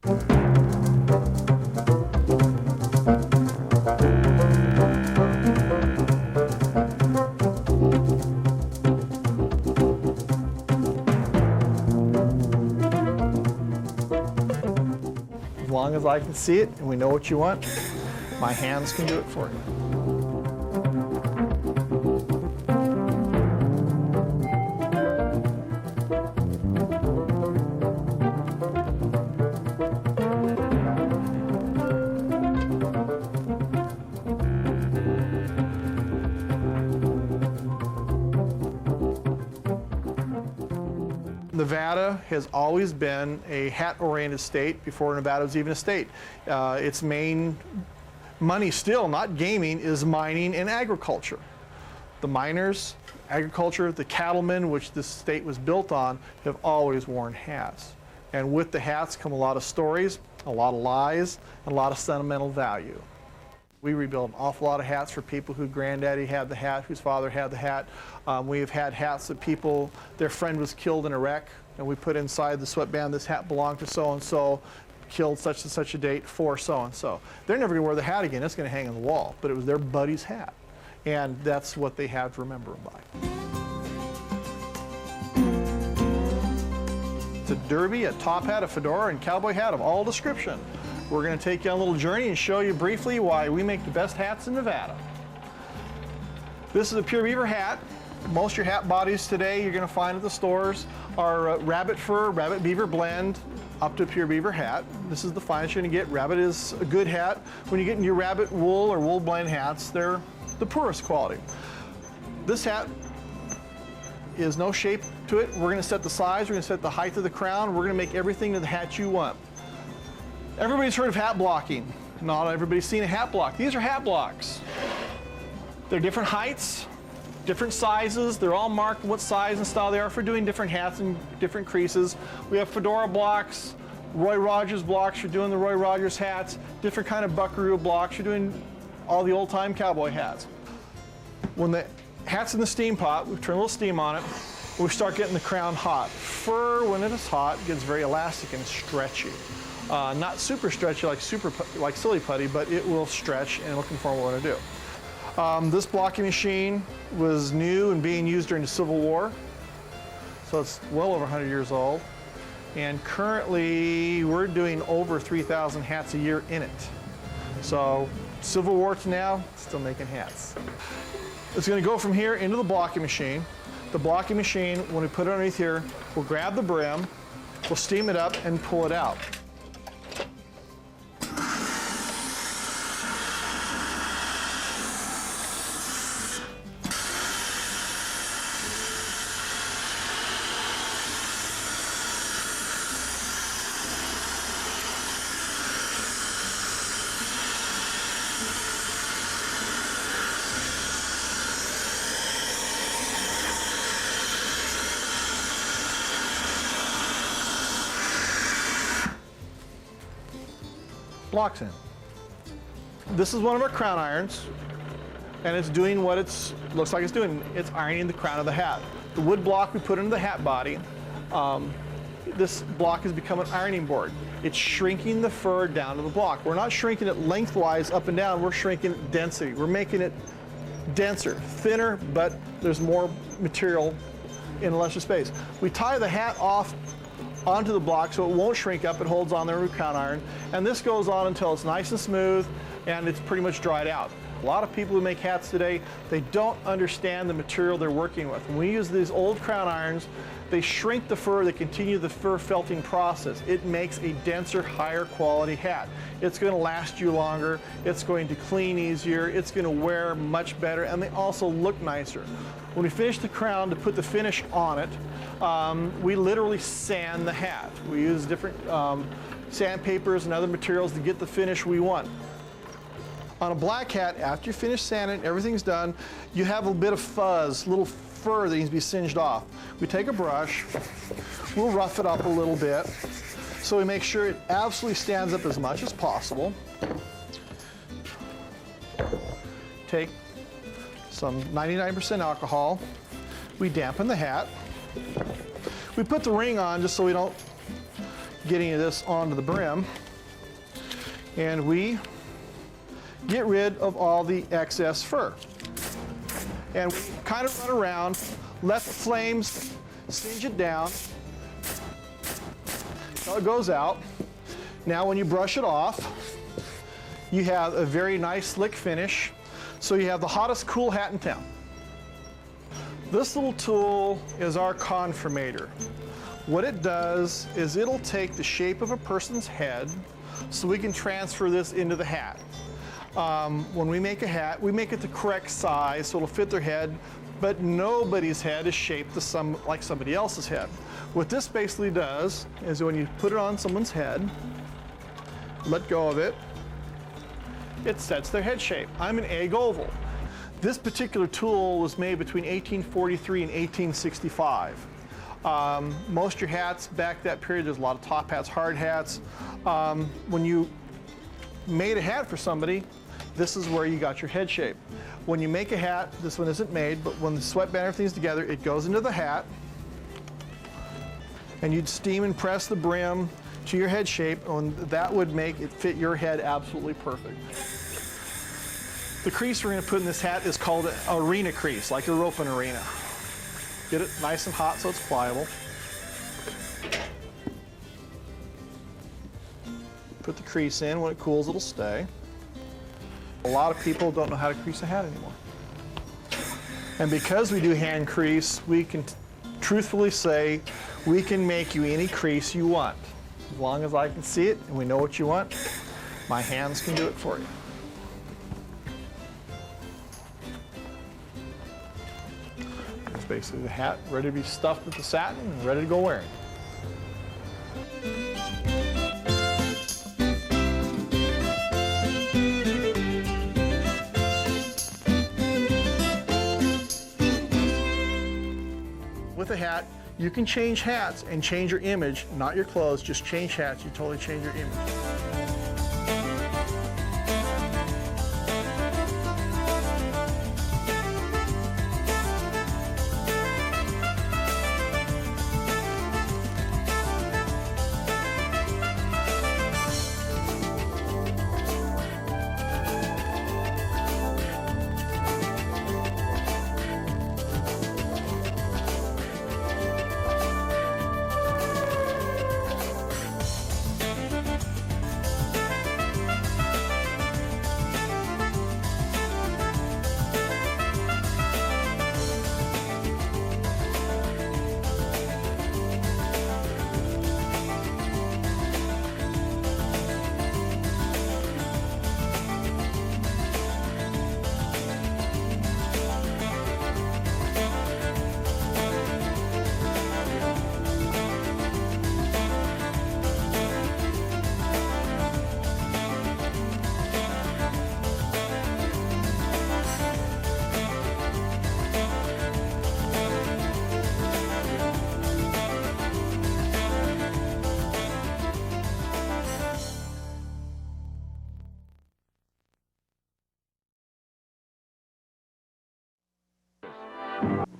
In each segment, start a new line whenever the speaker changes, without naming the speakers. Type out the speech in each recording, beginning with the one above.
As long as I can see it and we know what you want, my hands can do it for you. Nevada has always been a hat-oriented state before Nevada was even a state. Its main money still, not gaming, is mining and agriculture. The miners, agriculture, the cattlemen, which this state was built on, have always worn hats. And with the hats come a lot of stories, a lot of lies, and a lot of sentimental value. We rebuild an awful lot of hats for people whose granddaddy had the hat, whose father had the hat. We have had hats that people, their friend was killed in a wreck, and we put inside the sweatband, this hat belonged to so-and-so, killed such and such a date for so-and-so. They're never gonna wear the hat again, it's gonna hang on the wall, but it was their buddy's hat. And that's what they have to remember him by. It's a derby, a top hat, a fedora, and cowboy hat of all description. We're going to take you on a little journey and show you briefly why we make the best hats in Nevada. This is a pure beaver hat. Most of your hat bodies today you're going to find at the stores are rabbit fur, rabbit beaver blend up to pure beaver hat. This is the finest you're going to get. Rabbit is a good hat. When you get into your rabbit wool or wool blend hats, they're the poorest quality. This hat is no shape to it. We're going to set the size, we're going to set the height of the crown, we're going to make everything to the hat you want. Everybody's heard of hat blocking. Not everybody's seen a hat block. These are hat blocks. They're different heights, different sizes. They're all marked what size and style they are for doing different hats and different creases. We have fedora blocks, Roy Rogers blocks. You're doing the Roy Rogers hats, different kind of buckaroo blocks. You're doing all the old-time cowboy hats. When the hat's in the steam pot, we turn a little steam on it, we start getting the crown hot. Fur, when it is hot, gets very elastic and stretchy. Not super stretchy like silly putty, but it will stretch and it'll conform what we want to do. This blocking machine was new and being used during the Civil War, so it's well over 100 years old. And currently, we're doing over 3,000 hats a year in it. So, Civil War to now, still making hats. It's going to go from here into the blocking machine. The blocking machine, when we put it underneath here, we'll grab the brim, we'll steam it up and pull it out. Blocks in. This is one of our crown irons, and it's doing what it looks like it's doing. It's ironing the crown of the hat. The wood block we put into the hat body, this block has become an ironing board. It's shrinking the fur down to the block. We're not shrinking it lengthwise up and down, we're shrinking it density. We're making it denser, thinner, but there's more material in lesser space. We tie the hat off onto the block so it won't shrink up, it holds on there with a crown iron, and this goes on until it's nice and smooth and it's pretty much dried out. A lot of people who make hats today, they don't understand the material they're working with. When we use these old crown irons, they shrink the fur, they continue the fur felting process. It makes a denser, higher quality hat. It's going to last you longer, it's going to clean easier, it's going to wear much better, and they also look nicer. When we finish the crown, to put the finish on it, we literally sand the hat. We use different sandpapers and other materials to get the finish we want. On a black hat, after you finish sanding, everything's done, you have a bit of fuzz, little fur that needs to be singed off. We take a brush, we'll rough it up a little bit, so we make sure it absolutely stands up as much as possible. Take some 99% alcohol, we dampen the hat. We put the ring on just so we don't getting this onto the brim, and we get rid of all the excess fur. And we kind of run around, let the flames singe it down until it goes out. Now when you brush it off, you have a very nice slick finish, so you have the hottest cool hat in town. This little tool is our conformator. What it does is it'll take the shape of a person's head so we can transfer this into the hat. When we make a hat, we make it the correct size so it'll fit their head, but nobody's head is shaped like somebody else's head. What this basically does is when you put it on someone's head, let go of it, it sets their head shape. I'm an egg oval. This particular tool was made between 1843 and 1865. Most of your hats back that period, there's a lot of top hats, hard hats. When you made a hat for somebody, this is where you got your head shape. When you make a hat, this one isn't made, but when the sweatband and everything's together, it goes into the hat, and you'd steam and press the brim to your head shape, and that would make it fit your head absolutely perfect. The crease we're going to put in this hat is called an arena crease, like a roping arena. Get it nice and hot so it's pliable. Put the crease in. When it cools, it'll stay. A lot of people don't know how to crease a hat anymore. And because we do hand crease, we can truthfully say we can make you any crease you want. As long as I can see it and we know what you want, my hands can do it for you. It's basically the hat ready to be stuffed with the satin and ready to go wearing. With a hat, you can change hats and change your image, not your clothes, just change hats, you totally change your image.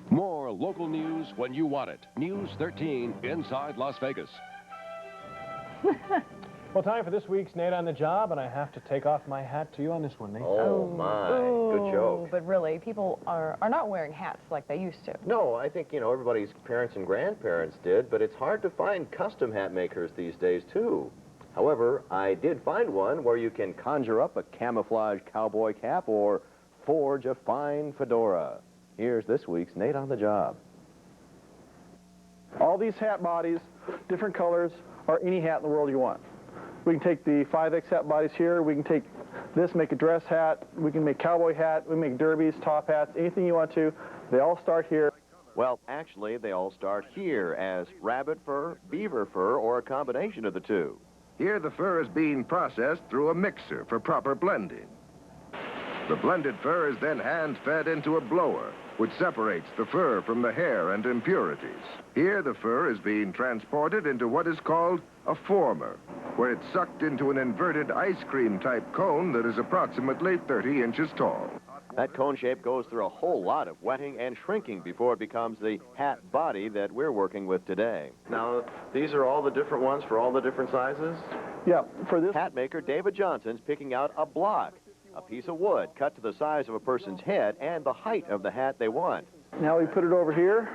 More local news when you want it. News 13 inside Las Vegas.
Well, time for this week's Nate on the Job, and I have to take off my hat to you on this one, Nate.
Oh, my. Good joke.
But really, people are not wearing hats like they used to.
No, I think, everybody's parents and grandparents did, but it's hard to find custom hat makers these days, too. However, I did find one where you can conjure up a camouflage cowboy cap or forge a fine fedora. Here's this week's Nate on the Job.
All these hat bodies, different colors, are any hat in the world you want. We can take the 5X hat bodies here, we can take this, make a dress hat, we can make cowboy hat, we make derbies, top hats, anything you want to. They all start here.
Well, actually, they all start here as rabbit fur, beaver fur, or a combination of the two.
Here the fur is being processed through a mixer for proper blending. The blended fur is then hand-fed into a blower, which separates the fur from the hair and impurities. Here the fur is being transported into what is called a former, where it's sucked into an inverted ice cream-type cone that is approximately 30 inches tall.
That cone shape goes through a whole lot of wetting and shrinking before it becomes the hat body that we're working with today. Now, these are all the different ones for all the different sizes?
Yeah, for this
Hat maker David Johnson's picking out a block, a piece of wood cut to the size of a person's head and the height of the hat they want.
now we put it over here.